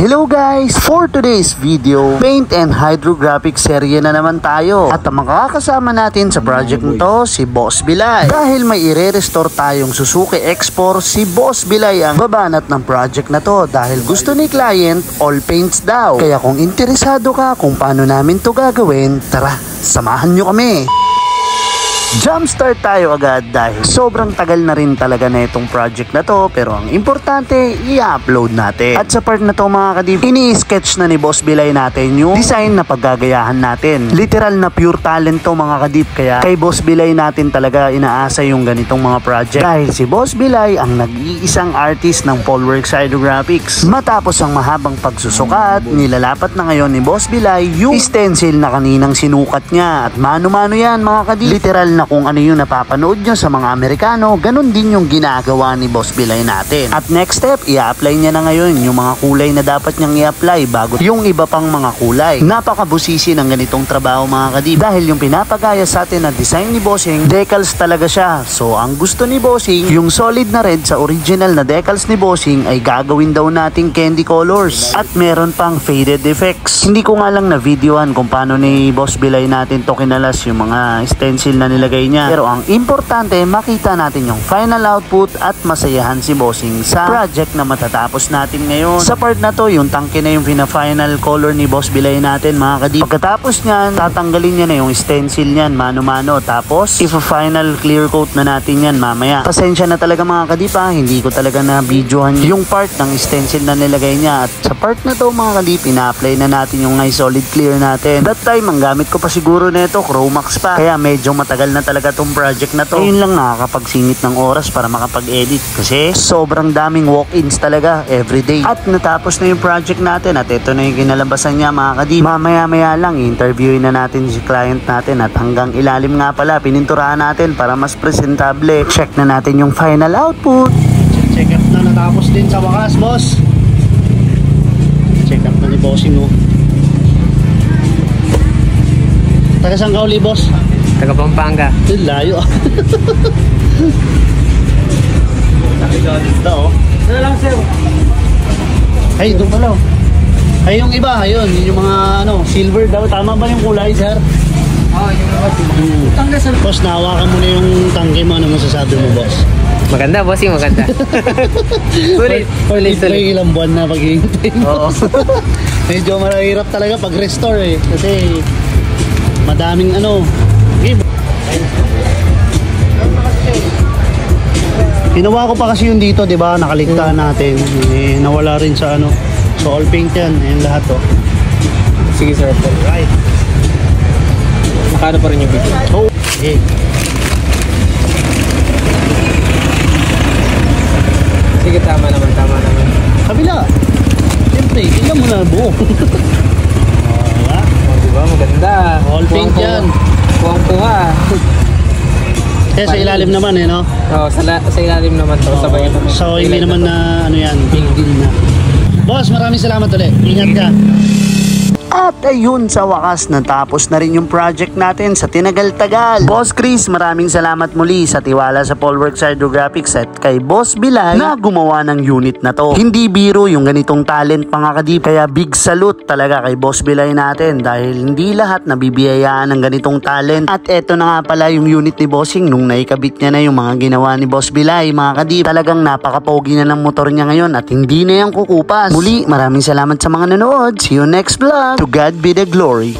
Hello guys! For today's video, paint and hydrographic serye na naman tayo. At ang makakasama natin sa project nito, si Boss Bilay. Dahil may ire-restore tayong Suzuki X4, si Boss Bilay ang babanat ng project na to. Dahil gusto ni client, all paints daw. Kaya kung interesado ka kung paano namin to gagawin, tara, samahan nyo kami! Jumpstart tayo agad dahil sobrang tagal na rin talaga na itong project na to, pero ang importante, i-upload natin. At sa part na to mga kadib, ini-sketch na ni Boss Bilay natin yung design na paggagayahan natin. Literal na pure talent to mga kadib, kaya kay Boss Bilay natin talaga inaasa yung ganitong mga project. Dahil si Boss Bilay ang nag-iisang artist ng Polworks Hydrographics. Matapos ang mahabang pagsusukat, nilalapat na ngayon ni Boss Bilay yung stencil na kaninang sinukat niya. At mano-mano yan mga kadib, literal na kung ano yung napapanood nyo sa mga Amerikano, ganun din yung ginagawa ni Boss Bilay natin. At next step, i-apply niya na ngayon yung mga kulay na dapat niyang i-apply bago yung iba pang mga kulay. Napakabusisi ng ganitong trabaho mga kadib. Dahil yung pinapagaya sa atin na design ni Bossing, decals talaga siya. So ang gusto ni Bossing, yung solid na red sa original na decals ni Bossing ay gagawin daw nating candy colors. At meron pang faded effects. Hindi ko nga lang na videohan kung paano ni Boss Bilay natin to kinalas yung mga stencil na nilagay niya. Pero ang importante, makita natin yung final output at masayahan si Bossing sa project na matatapos natin ngayon. Sa part na to, yung tangke na yung final color ni Boss Bilay natin mga kadib. Pagkatapos niyan, tatanggalin niya na yung stencil niyan mano-mano. Tapos, final clear coat na natin yan mamaya. Pasensya na talaga mga kadib ha, hindi ko talaga na videohan yung part ng stencil na nilagay niya. At sa part na to mga kadib, ina-apply na natin yung solid clear natin. That time, ang gamit ko pa siguro nito, Chromax pa. Kaya medyo matagal na talaga tong project na to. Ayun lang nakakapagsingit ng oras para makapag-edit kasi sobrang daming walk-ins talaga everyday. At natapos na yung project natin at ito na yung kinalabasan niya mga kadib. Mamaya-maya lang interviewin na natin si client natin at hanggang ilalim nga pala pininturahan natin para mas presentable. Check na natin yung final output. Check up na natapos din sa wakas, boss. Check up na ni Bossing oh. Taga saan ka uli, boss? Taga Pampanga. Layo. Ito oh. Ano lang sir? Ay, ito pala oh. Ay, yung iba, ayun, yung mga silver daw. Tama ba yung kulay, sir? Oo, yung mga tangga sir. Boss, nahawakan mo na yung tangke mo. Ano masasabi mo, boss? Maganda, bossing, maganda. Sulit. May ilang buwan na paghihintay mo. Oo. Medyo mahirap talaga pag restore eh. Kasi madaming Ginawa ko pa kasi yung dito, 'di ba? Nakaligtaan natin. Nawala rin sa So all paint 'yan, yung lahat oh. Sige sir. Right. Nakano pa rin yung video. Oh. Okay. Sige, tama naman. Kabila. Siyempre, tingnan mo na buo. Wala. Diba? Maganda. All paint 'yan. Kuwang-kuha. Eh, sa ilalim naman no? Oo, sa ilalim naman to. Sabay naman. So, hindi naman na yan, big deal na. Boss, maraming salamat ulit. Ingat ka. At ayun, sa wakas natapos na rin yung project natin sa tinagal-tagal. Boss Chris, maraming salamat muli sa tiwala sa Polworks Hydrographics at kay Boss Bilay na gumawa ng unit na to. Hindi biro yung ganitong talent mga kadib, kaya big salute talaga kay Boss Bilay natin dahil hindi lahat nabibiyayaan ng ganitong talent. At eto na nga pala yung unit ni Bossing nung naikabit niya na yung mga ginawa ni Boss Bilay mga kadib. Talagang napaka-pogi na ng motor niya ngayon at hindi na yan kukupas. Muli, maraming salamat sa mga nanood. See you next vlog. To God be the glory.